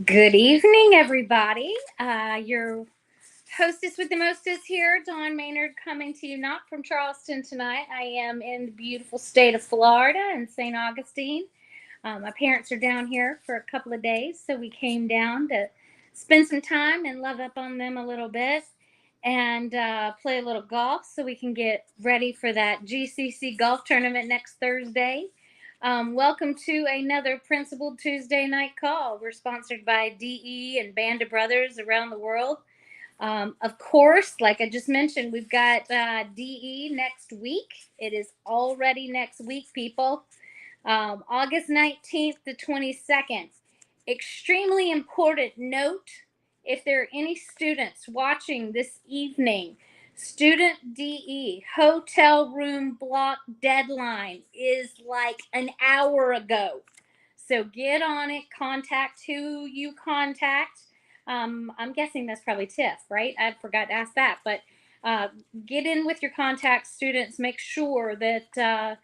Good evening, everybody. Your hostess with the mostest here, Dawn Maynard, coming to you not from Charleston tonight. I am in the beautiful state of Florida in St. Augustine. My parents are down here for a couple of days, so we came down to spend some time and love up on them a little bit and play a little golf so we can get ready for that GCC golf tournament next Thursday. Welcome to another Principled Tuesday night call. We're sponsored by DE and Band of Brothers around the world. Of course, like I just mentioned, we've got DE next week. It is already next week, people. August 19th to 22nd. Extremely important note, if there are any students watching this evening, student DE hotel room block deadline is like an hour ago. So get on it, contact who you contact. I'm guessing that's probably Tiff, right? I forgot to ask that, but get in with your contact students. Make sure that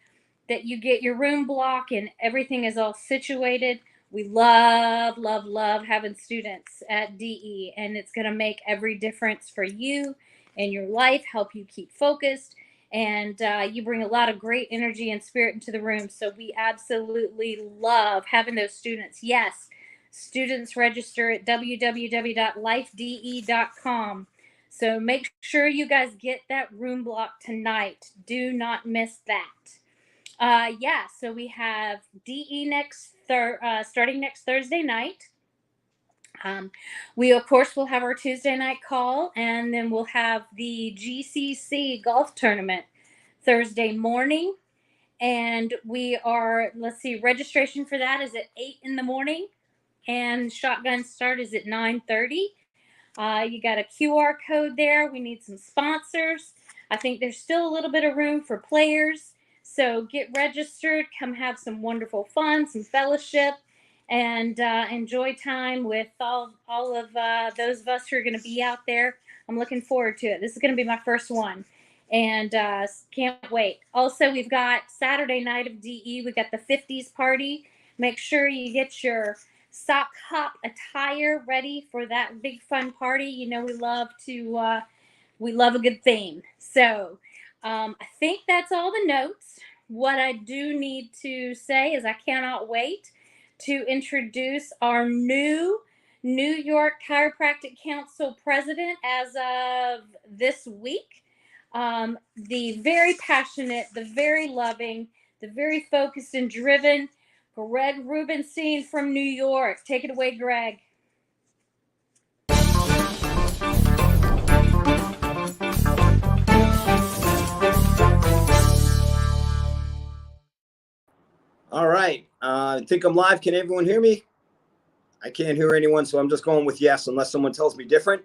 you get your room block and everything is all situated. We love, love, love having students at DE, and it's going to make every difference for you and your life, help you keep focused, and you bring a lot of great energy and spirit into the room. So we absolutely love having those students. Yes, students register at www.lifede.com. So make sure you guys get that room block tonight. Do not miss that. So we have DE starting next Thursday night. We of course will have our Tuesday night call, and then we'll have the GCC golf tournament Thursday morning. And registration for that is at 8 in the morning, and shotgun start is at 9:30. You got a QR code there. We need some sponsors. I think there's still a little bit of room for players. So get registered, come have some wonderful fun, some fellowship, and enjoy time with all of those of us who are going to be out there. I'm looking forward to it. This is going to be my first one, and can't wait. Also, we've got Saturday night of DE. We've got the 50s party. Make sure you get your sock hop attire ready for that big fun party. You know, we love a good theme. So I think that's all the notes. What I do need to say is I cannot wait to introduce our new New York Chiropractic Council president as of this week. The very passionate, the very loving, the very focused and driven Gregg Rubinstein from New York. Take it away, Gregg. All right. I think I'm live. Can everyone hear me? I can't hear anyone, so I'm just going with yes, unless someone tells me different.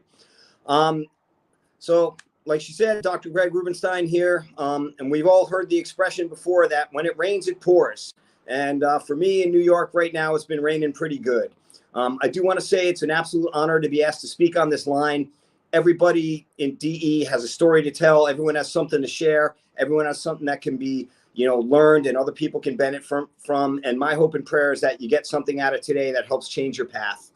So, like she said, Dr. Gregg Rubinstein here, and we've all heard the expression before that when it rains, it pours. And for me in New York right now, it's been raining pretty good. I do want to say it's an absolute honor to be asked to speak on this line. Everybody in DE has a story to tell. Everyone has something to share. Everyone has something that can be learned and other people can benefit from. And my hope and prayer is that you get something out of today that helps change your path.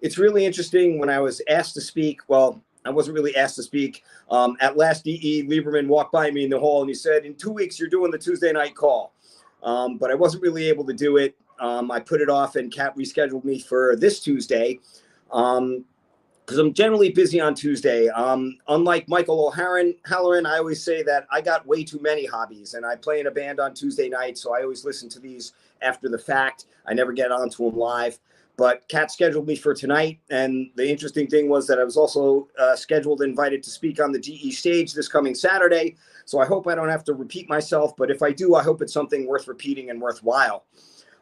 It's really interesting when I was asked to speak. Well, I wasn't really asked to speak. At last, DE Lieberman walked by me in the hall and he said, "In 2 weeks, you're doing the Tuesday night call." But I wasn't really able to do it. I put it off and Kat rescheduled me for this Tuesday. Because I'm generally busy on Tuesday. Unlike Michael O'Halloran, I always say that I got way too many hobbies, and I play in a band on Tuesday night, so I always listen to these after the fact. I never get onto them live. But Kat scheduled me for tonight, and the interesting thing was that I was also scheduled and invited to speak on the DE stage this coming Saturday, so I hope I don't have to repeat myself, but if I do, I hope it's something worth repeating and worthwhile.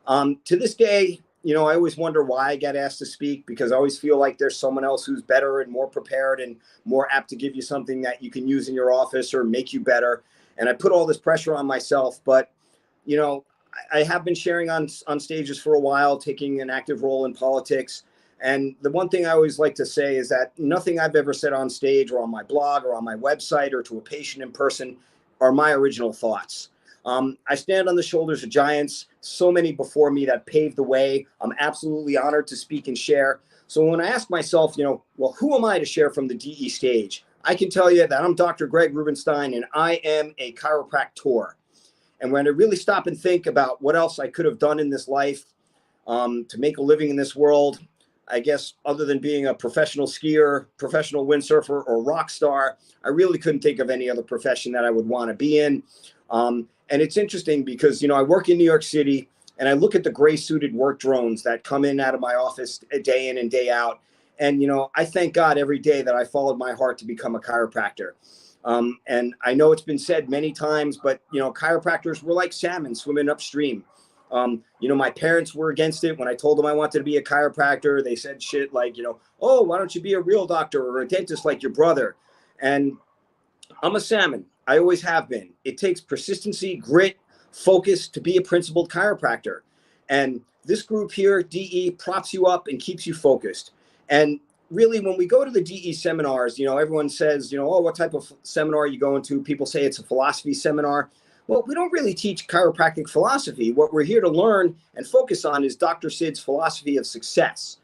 To this day, I always wonder why I get asked to speak, because I always feel like there's someone else who's better and more prepared and more apt to give you something that you can use in your office or make you better. And I put all this pressure on myself, but, I have been sharing on stages for a while, taking an active role in politics. And the one thing I always like to say is that nothing I've ever said on stage or on my blog or on my website or to a patient in person are my original thoughts. I stand on the shoulders of giants, so many before me that paved the way. I'm absolutely honored to speak and share. So when I ask myself, well, who am I to share from the DE stage? I can tell you that I'm Dr. Gregg Rubinstein, and I am a chiropractor. And when I really stop and think about what else I could have done in this life to make a living in this world, I guess other than being a professional skier, professional windsurfer, or rock star, I really couldn't think of any other profession that I would want to be in. And it's interesting because, I work in New York City and I look at the gray suited work drones that come in out of my office day in and day out. And, I thank God every day that I followed my heart to become a chiropractor. And I know it's been said many times, but, chiropractors were like salmon swimming upstream. My parents were against it. When I told them I wanted to be a chiropractor, they said shit like, oh, why don't you be a real doctor or a dentist like your brother? And I'm a salmon. I always have been. It takes persistency, grit, focus to be a principled chiropractor. And this group here, DE, props you up and keeps you focused. And really, when we go to the DE seminars, everyone says, oh, what type of seminar are you going to? People say it's a philosophy seminar. Well, we don't really teach chiropractic philosophy. What we're here to learn and focus on is Dr. Sid's philosophy of success.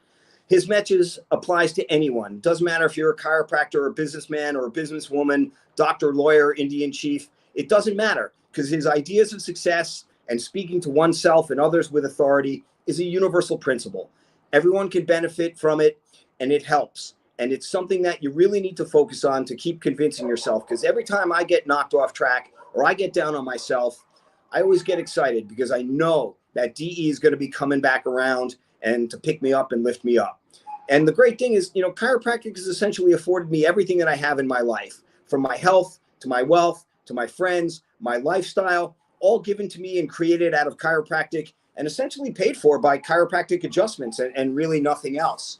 His message applies to anyone. Doesn't matter if you're a chiropractor or a businessman or a businesswoman, doctor, lawyer, Indian chief. It doesn't matter because his ideas of success and speaking to oneself and others with authority is a universal principle. Everyone can benefit from it, and it helps. And it's something that you really need to focus on to keep convincing yourself, because every time I get knocked off track or I get down on myself, I always get excited because I know that DE is going to be coming back around and to pick me up and lift me up. And the great thing is, chiropractic has essentially afforded me everything that I have in my life, from my health to my wealth to my friends, my lifestyle, all given to me and created out of chiropractic and essentially paid for by chiropractic adjustments and really nothing else.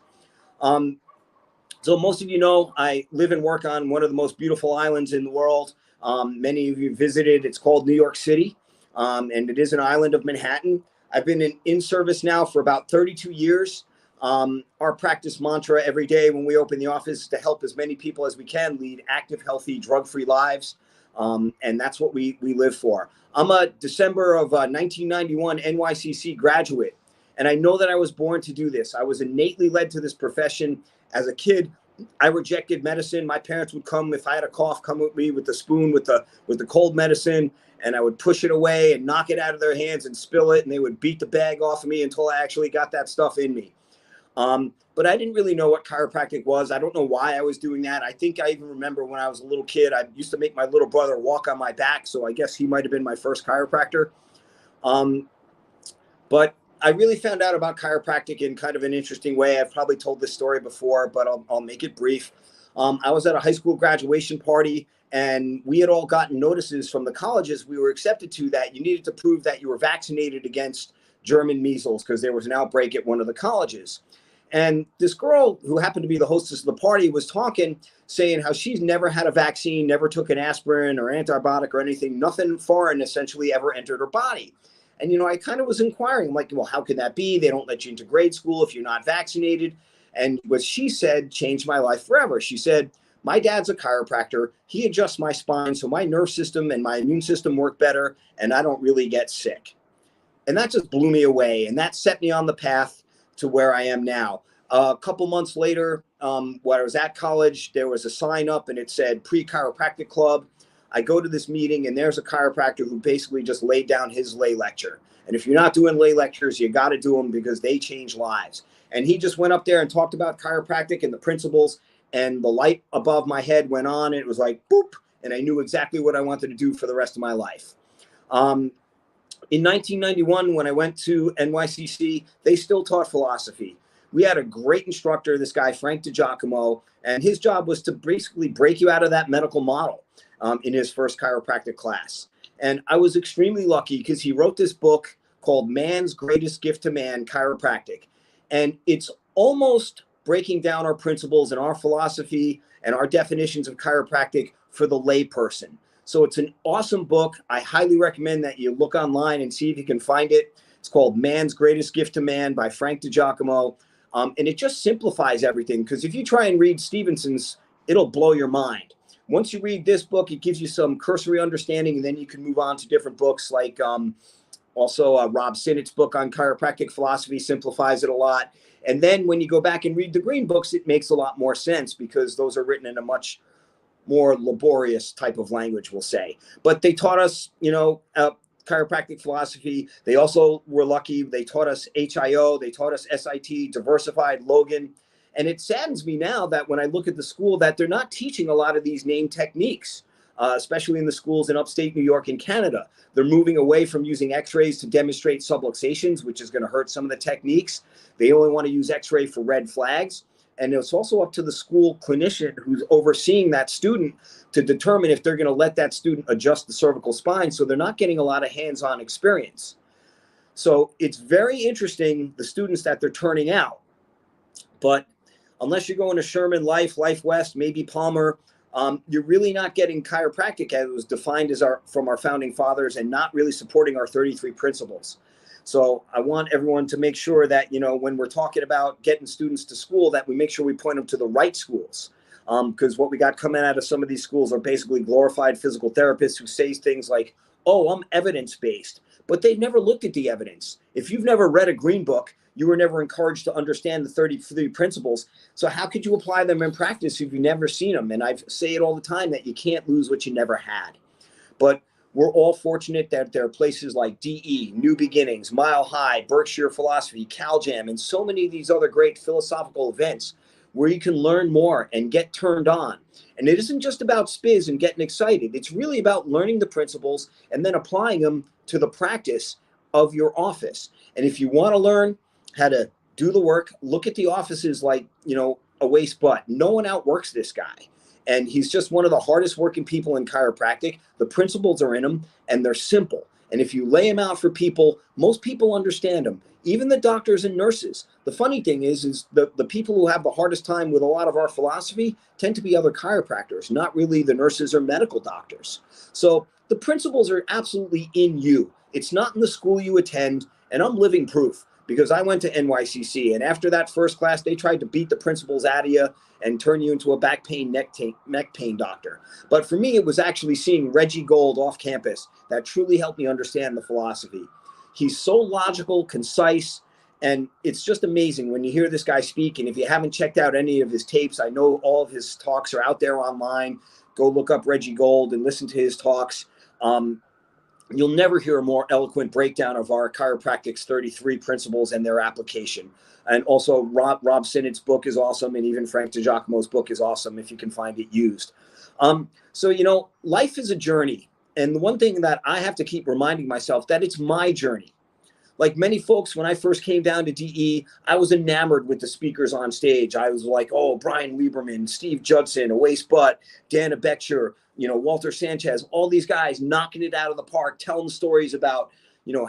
So most of you know, I live and work on one of the most beautiful islands in the world. Many of you visited. It's called New York City, and it is an island of Manhattan. I've been in service now for about 32 years. Our practice mantra every day when we open the office is to help as many people as we can lead active, healthy, drug-free lives. And that's what we live for. I'm a December of 1991 NYCC graduate, and I know that I was born to do this. I was innately led to this profession. As a kid, I rejected medicine. My parents would come, if I had a cough, come with me with the spoon with the cold medicine, and I would push it away and knock it out of their hands and spill it, and they would beat the bag off of me until I actually got that stuff in me. But I didn't really know what chiropractic was. I don't know why I was doing that. I think I even remember when I was a little kid, I used to make my little brother walk on my back, so I guess he might have been my first chiropractor. But I really found out about chiropractic in kind of an interesting way. I've probably told this story before, but I'll make it brief. I was at a high school graduation party, and we had all gotten notices from the colleges we were accepted to that you needed to prove that you were vaccinated against German measles because there was an outbreak at one of the colleges. And this girl who happened to be the hostess of the party was talking, saying how she's never had a vaccine, never took an aspirin or antibiotic or anything. Nothing foreign essentially ever entered her body. And, I kind of was inquiring, like, well, how can that be? They don't let you into grade school if you're not vaccinated. And what she said changed my life forever. She said, my dad's a chiropractor. He adjusts my spine so my nerve system and my immune system work better, and I don't really get sick. And that just blew me away. And that set me on the path to where I am now. A couple months later, when I was at college, there was a sign up and it said pre-chiropractic club. I go to this meeting and there's a chiropractor who basically just laid down his lay lecture. And if you're not doing lay lectures, you got to do them because they change lives. And he just went up there and talked about chiropractic and the principles, and the light above my head went on. And it was like, boop. And I knew exactly what I wanted to do for the rest of my life. In 1991, when I went to NYCC, they still taught philosophy. We had a great instructor, this guy, Frank DiGiacomo, and his job was to basically break you out of that medical model in his first chiropractic class. And I was extremely lucky because he wrote this book called Man's Greatest Gift to Man, Chiropractic. And it's almost breaking down our principles and our philosophy and our definitions of chiropractic for the layperson. So it's an awesome book. I highly recommend that you look online and see if you can find it. It's called Man's Greatest Gift to Man by Frank DiGiacomo. And it just simplifies everything, because if you try and read Stevenson's, it'll blow your mind. once you read this book, it gives you some cursory understanding, and then you can move on to different books like also Rob Sinnott's book on chiropractic philosophy simplifies it a lot. And then when you go back and read the green books, it makes a lot more sense because those are written in a much more laborious type of language, we'll say. But they taught us, chiropractic philosophy. They also were lucky. They taught us HIO. They taught us SIT, diversified, Logan. And it saddens me now that when I look at the school that they're not teaching a lot of these name techniques, especially in the schools in upstate New York and Canada. They're moving away from using x-rays to demonstrate subluxations, which is going to hurt some of the techniques. They only want to use x-ray for red flags. And it's also up to the school clinician who's overseeing that student to determine if they're going to let that student adjust the cervical spine. So they're not getting a lot of hands-on experience. So it's very interesting, the students that they're turning out. But unless you're going to Sherman, Life West, maybe Palmer, you're really not getting chiropractic as it was defined as from our founding fathers and not really supporting our 33 principles. So I want everyone to make sure that, when we're talking about getting students to school, that we make sure we point them to the right schools. Because what we got coming out of some of these schools are basically glorified physical therapists who say things like, oh, I'm evidence-based, but they've never looked at the evidence. If you've never read a green book, you were never encouraged to understand the 33 principles. So how could you apply them in practice if you've never seen them? And I say it all the time that you can't lose what you never had. But we're all fortunate that there are places like DE, New Beginnings, Mile High, Berkshire Philosophy, CalJam, and so many of these other great philosophical events where you can learn more and get turned on. And it isn't just about spiz and getting excited. It's really about learning the principles and then applying them to the practice of your office. And if you want to learn how to do the work, look at the offices like, a waste butt. No one outworks this guy. And he's just one of the hardest working people in chiropractic. The principles are in him and they're simple. And if you lay them out for people, most people understand them, even the doctors and nurses. The funny thing is the people who have the hardest time with a lot of our philosophy tend to be other chiropractors, not really the nurses or medical doctors. So the principles are absolutely in you. It's not in the school you attend. And I'm living proof because I went to NYCC. And after that first class, they tried to beat the principles out of you and turn you into a back pain, neck pain doctor. But for me, it was actually seeing Reggie Gold off campus that truly helped me understand the philosophy. He's so logical, concise, and it's just amazing when you hear this guy speak. And if you haven't checked out any of his tapes, I know all of his talks are out there online. Go look up Reggie Gold and listen to his talks. You'll never hear a more eloquent breakdown of our chiropractic's 33 principles and their application. And also Rob Sinnott's book is awesome. And even Frank DiGiacomo's book is awesome if you can find it used. So, life is a journey. And the one thing that I have to keep reminding myself that it's my journey. Like many folks, when I first came down to DE, I was enamored with the speakers on stage. I was like, oh, Brian Lieberman, Steve Judson, Oase Butt, Dana Beckshire, Walter Sanchez, all these guys knocking it out of the park, telling stories about,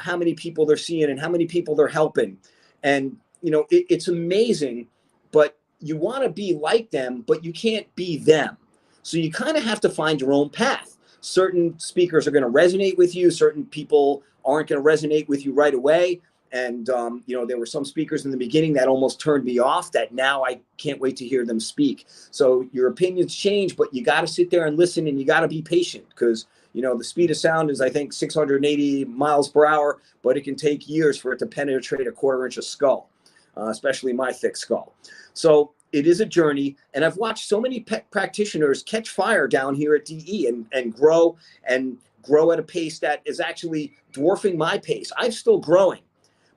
how many people they're seeing and how many people they're helping. And, it's amazing, but you want to be like them, but you can't be them. So you kind of have to find your own path. Certain speakers are going to resonate with you. Certain people aren't going to resonate with you right away. And, there were some speakers in the beginning that almost turned me off that now I can't wait to hear them speak. So your opinions change, but you got to sit there and listen and you got to be patient because, the speed of sound is, I think, 680 miles per hour, but it can take years for it to penetrate a quarter inch of skull, especially my thick skull. So it is a journey. And I've watched so many practitioners catch fire down here at DE and grow at a pace that is actually dwarfing my pace. I'm still growing.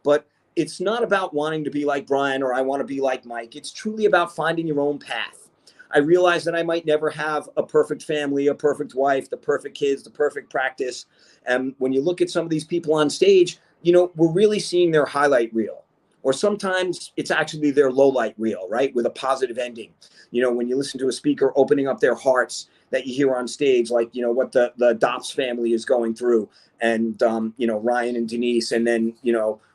But it's not about wanting to be like Brian or I want to be like Mike. It's truly about finding your own path. I realize that I might never have a perfect family, a perfect wife, the perfect kids, the perfect practice. And when you look at some of these people on stage, we're really seeing their highlight reel. Or sometimes it's actually their low light reel, right? With a positive ending. When you listen to a speaker opening up their hearts that you hear on stage, like, what the Dops family is going through and, Ryan and Denise. And then,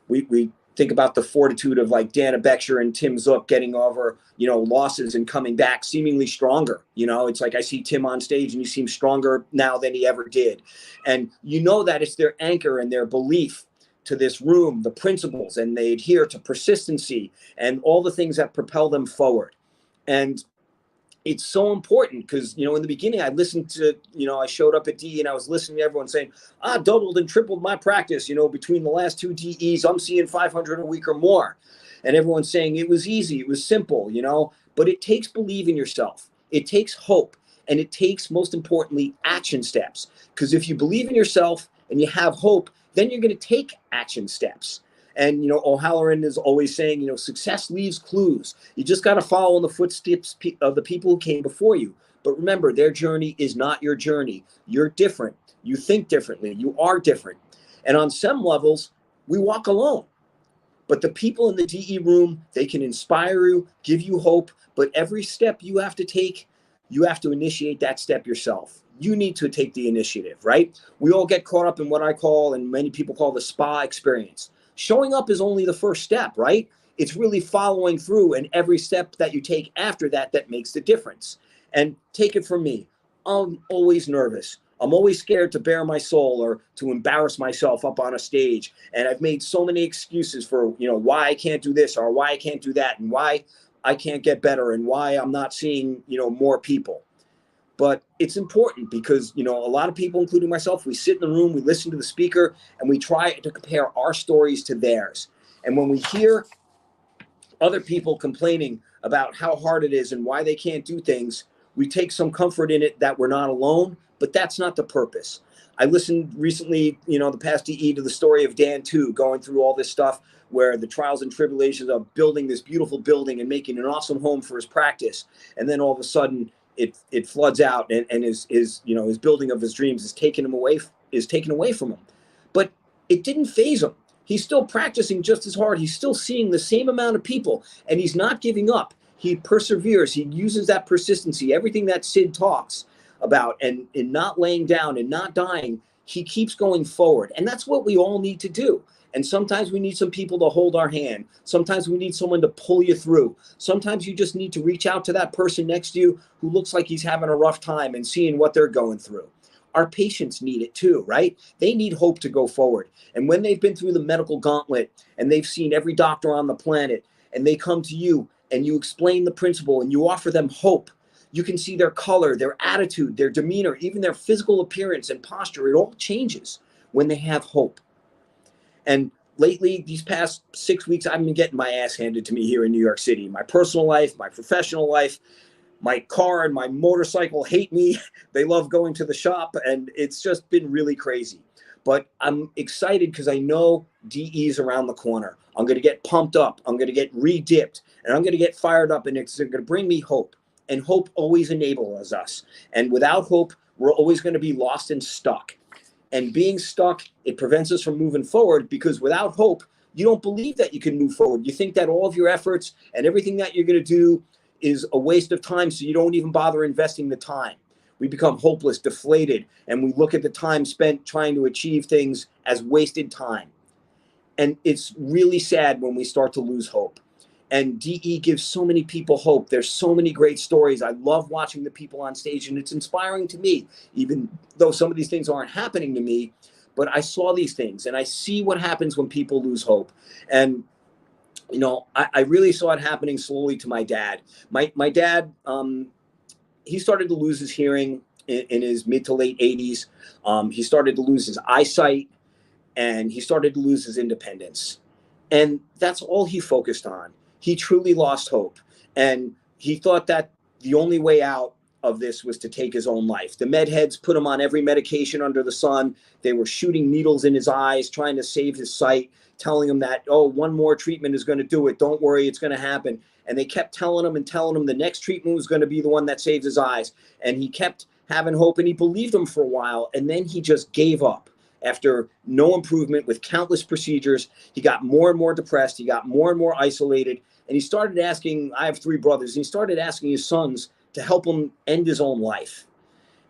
we think about the fortitude of like Dana Beckshire and Tim Zook getting over, losses and coming back seemingly stronger. It's like I see Tim on stage and he seems stronger now than he ever did. And that it's their anchor and their belief to this room, the principles, and they adhere to persistency and all the things that propel them forward. And it's so important because, in the beginning, I listened to, I showed up at DE and I was listening to everyone saying, I doubled and tripled my practice, between the last two DEs, I'm seeing 500 a week or more. And everyone's saying it was easy, it was simple, but it takes belief in yourself. It takes hope. And it takes, most importantly, action steps. Because if you believe in yourself and you have hope, then you're going to take action steps. And, O'Halloran is always saying, success leaves clues. You just got to follow in the footsteps of the people who came before you. But remember, their journey is not your journey. You're different. You think differently. You are different. And on some levels, we walk alone. But the people in the DE room, they can inspire you, give you hope. But every step you have to take, you have to initiate that step yourself. You need to take the initiative, right? We all get caught up in what I call, and many people call, the spa experience. Showing up is only the first step, right? It's really following through, and every step that you take after that makes the difference. And take it from me, I'm always nervous. I'm always scared to bare my soul or to embarrass myself up on a stage. And I've made so many excuses for, why I can't do this or why I can't do that and why I can't get better and why I'm not seeing, more people. But it's important because, a lot of people, including myself, we sit in the room, we listen to the speaker, and we try to compare our stories to theirs. And when we hear other people complaining about how hard it is and why they can't do things, we take some comfort in it that we're not alone, but that's not the purpose. I listened recently, the past DE, to the story of Dan too, going through all this stuff where the trials and tribulations of building this beautiful building and making an awesome home for his practice. And then all of a sudden it floods out and his building of his dreams is taken away from him. But it didn't faze him. He's still practicing just as hard. He's still seeing the same amount of people, and he's not giving up. He perseveres. He uses that persistency, everything that Sid talks about, and in not laying down and not dying, he keeps going forward. And that's what we all need to do. And sometimes we need some people to hold our hand. Sometimes we need someone to pull you through. Sometimes you just need to reach out to that person next to you who looks like he's having a rough time and seeing what they're going through. Our patients need it too, right? They need hope to go forward. And when they've been through the medical gauntlet and they've seen every doctor on the planet and they come to you and you explain the principle and you offer them hope, you can see their color, their attitude, their demeanor, even their physical appearance and posture. It all changes when they have hope. And lately, these past 6 weeks, I've been getting my ass handed to me here in New York City. My personal life, my professional life, my car and my motorcycle hate me. They love going to the shop, and it's just been really crazy. But I'm excited because I know DE's around the corner. I'm going to get pumped up. I'm going to get re-dipped, and I'm going to get fired up, and it's going to bring me hope. And hope always enables us. And without hope, we're always going to be lost and stuck. And being stuck, it prevents us from moving forward, because without hope, you don't believe that you can move forward. You think that all of your efforts and everything that you're going to do is a waste of time, so you don't even bother investing the time. We become hopeless, deflated, and we look at the time spent trying to achieve things as wasted time. And it's really sad when we start to lose hope. And DE gives so many people hope. There's so many great stories. I love watching the people on stage, and it's inspiring to me, even though some of these things aren't happening to me. But I saw these things, and I see what happens when people lose hope. And I really saw it happening slowly to my dad. My dad, he started to lose his hearing in his mid to late 80s. He started to lose his eyesight, and he started to lose his independence. And that's all he focused on. He truly lost hope. And he thought that the only way out of this was to take his own life. The med heads put him on every medication under the sun. They were shooting needles in his eyes, trying to save his sight, telling him that, oh, one more treatment is going to do it. Don't worry, it's going to happen. And they kept telling him the next treatment was going to be the one that saves his eyes. And he kept having hope, and he believed him for a while. And then he just gave up. After no improvement with countless procedures, he got more and more depressed. He got more and more isolated. And he started asking, I have 3 brothers, and he started asking his sons to help him end his own life.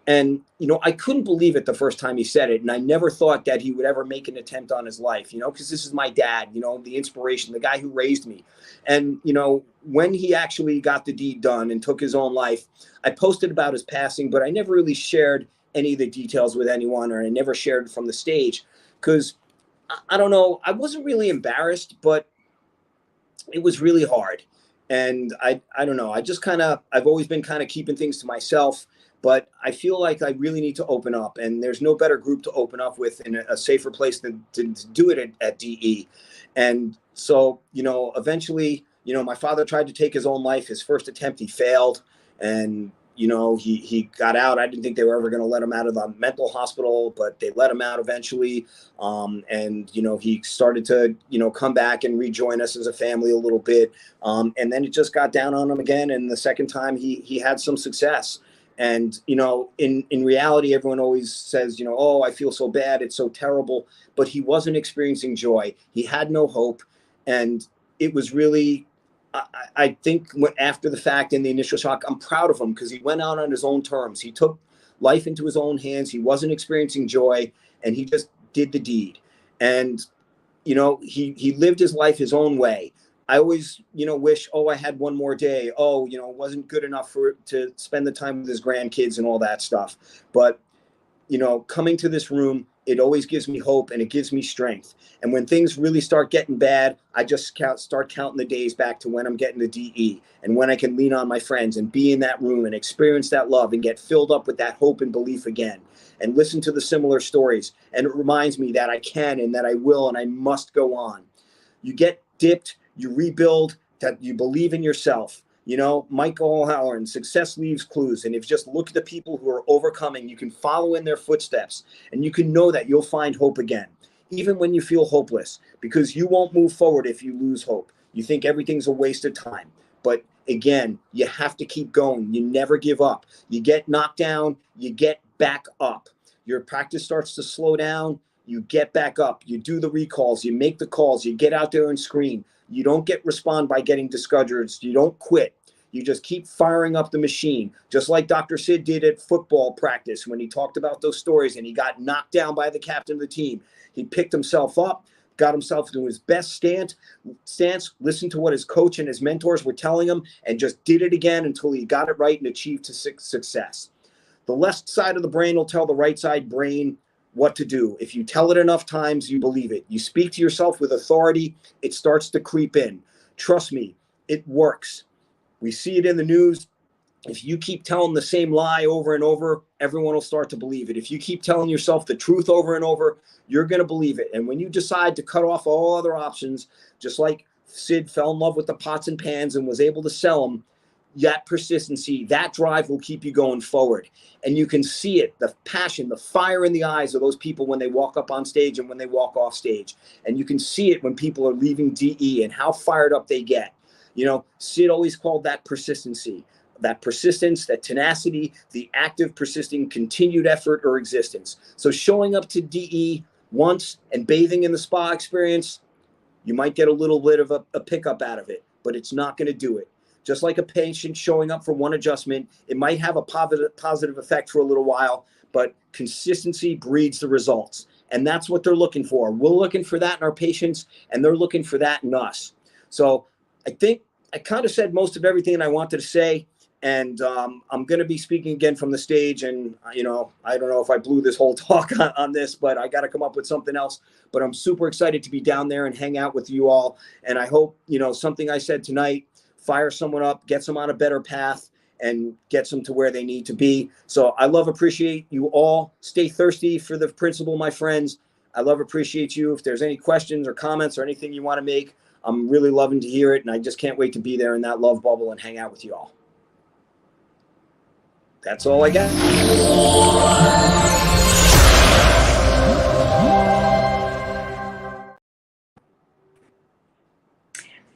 And, I couldn't believe it the first time he said it. And I never thought that he would ever make an attempt on his life, because this is my dad, the inspiration, the guy who raised me. And, when he actually got the deed done and took his own life, I posted about his passing, but I never really shared any of the details with anyone, or I never shared it from the stage, because I don't know, I wasn't really embarrassed, but it was really hard. And I don't know. I've always been kind of keeping things to myself, but I feel like I really need to open up, and there's no better group to open up with in a safer place than to do it at DE. And so, eventually, my father tried to take his own life. His first attempt, he failed, and he got out. I didn't think they were ever going to let him out of the mental hospital, but they let him out eventually. And he started to come back and rejoin us as a family a little bit. And then it just got down on him again. And the second time he had some success. And, in reality, everyone always says, oh, I feel so bad. It's so terrible. But he wasn't experiencing joy. He had no hope. And it was really, I think after the fact in the initial shock, I'm proud of him because he went out on his own terms. He took life into his own hands. He wasn't experiencing joy, and he just did the deed. And he lived his life his own way. I always, wish, oh, I had one more day. Oh, it wasn't good enough to spend the time with his grandkids and all that stuff. But, coming to this room, it always gives me hope and it gives me strength. And when things really start getting bad, I just start counting the days back to when I'm getting the DE and when I can lean on my friends and be in that room and experience that love and get filled up with that hope and belief again and listen to the similar stories. And it reminds me that I can and that I will and I must go on. You get dipped, you rebuild, that you believe in yourself. Michael O'Halloran, success leaves clues. And if you just look at the people who are overcoming, you can follow in their footsteps and you can know that you'll find hope again, even when you feel hopeless, because you won't move forward if you lose hope. You think everything's a waste of time. But again, you have to keep going. You never give up. You get knocked down, you get back up. Your practice starts to slow down, you get back up. You do the recalls, you make the calls, you get out there and screen. You don't get respond by getting discouraged. You don't quit. You just keep firing up the machine, just like Dr. Sid did at football practice when he talked about those stories and he got knocked down by the captain of the team. He picked himself up, got himself into his best stance, listened to what his coach and his mentors were telling him, and just did it again until he got it right and achieved success. The left side of the brain will tell the right side brain what to do. If you tell it enough times, you believe it. You speak to yourself with authority, it starts to creep in. Trust me, it works. We see it in the news. If you keep telling the same lie over and over, everyone will start to believe it. If you keep telling yourself the truth over and over, you're going to believe it. And when you decide to cut off all other options, just like Sid fell in love with the pots and pans and was able to sell them, that persistency, that drive will keep you going forward. And you can see it, the passion, the fire in the eyes of those people when they walk up on stage and when they walk off stage. And you can see it when people are leaving DE and how fired up they get. Sid always called that persistency, that persistence, that tenacity, the active, persisting, continued effort or existence. So showing up to DE once and bathing in the spa experience, you might get a little bit of a pickup out of it, but it's not going to do it. Just like a patient showing up for one adjustment, it might have a positive effect for a little while, but consistency breeds the results. And that's what they're looking for. We're looking for that in our patients, and they're looking for that in us. So I think I kind of said most of everything I wanted to say. And I'm going to be speaking again from the stage. And, I don't know if I blew this whole talk on this, but I got to come up with something else. But I'm super excited to be down there and hang out with you all. And I hope, something I said tonight, fire someone up, gets them on a better path, and gets them to where they need to be. So I appreciate you all. Stay thirsty for the principle, my friends. I appreciate you. If there's any questions or comments or anything you want to make, I'm really loving to hear it. And I just can't wait to be there in that love bubble and hang out with you all. That's all I got.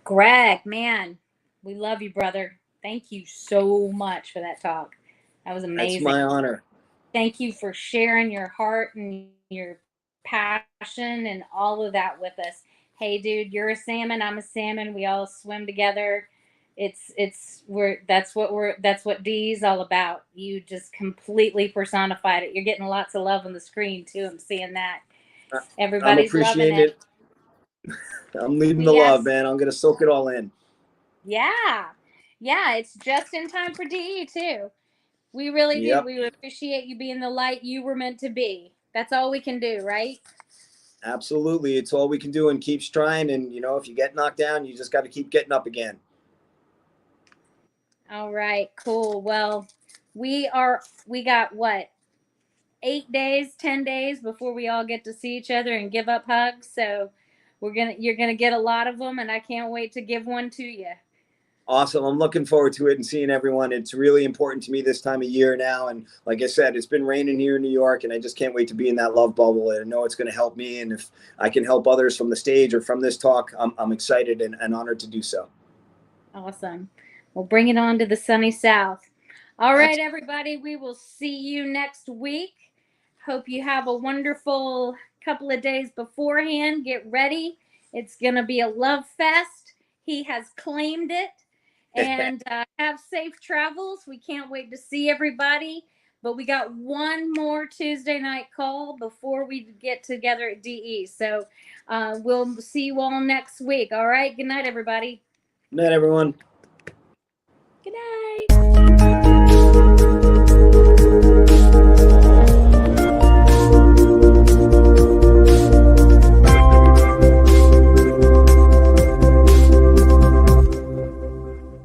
Greg, man, we love you, brother. Thank you so much for that talk. That was amazing. It's my honor. Thank you for sharing your heart and your passion and all of that with us. Hey, dude, you're a salmon. I'm a salmon. We all swim together. That's what D is all about. You just completely personified it. You're getting lots of love on the screen too. I'm seeing that. Everybody's loving it. I'm leaving the love, man. I'm gonna soak it all in. Yeah, it's just in time for DE too. We really do. We appreciate you being the light you were meant to be. That's all we can do, right? Absolutely. It's all we can do and keeps trying. And, if you get knocked down, you just got to keep getting up again. All right, cool. Well, we got what, 8 days, 10 days before we all get to see each other and give up hugs. So you're gonna get a lot of them, and I can't wait to give one to you. Awesome. I'm looking forward to it and seeing everyone. It's really important to me this time of year now. And like I said, it's been raining here in New York, and I just can't wait to be in that love bubble. And I know it's going to help me. And if I can help others from the stage or from this talk, I'm excited and honored to do so. Awesome. Well, bring it on to the sunny South. All right, everybody, we will see you next week. Hope you have a wonderful couple of days beforehand. Get ready. It's going to be a love fest. He has claimed it. And have safe travels. We can't wait to see everybody. But we got one more Tuesday night call before we get together at DE. So we'll see you all next week. All right. Good night, everybody. Good night, everyone. Good night.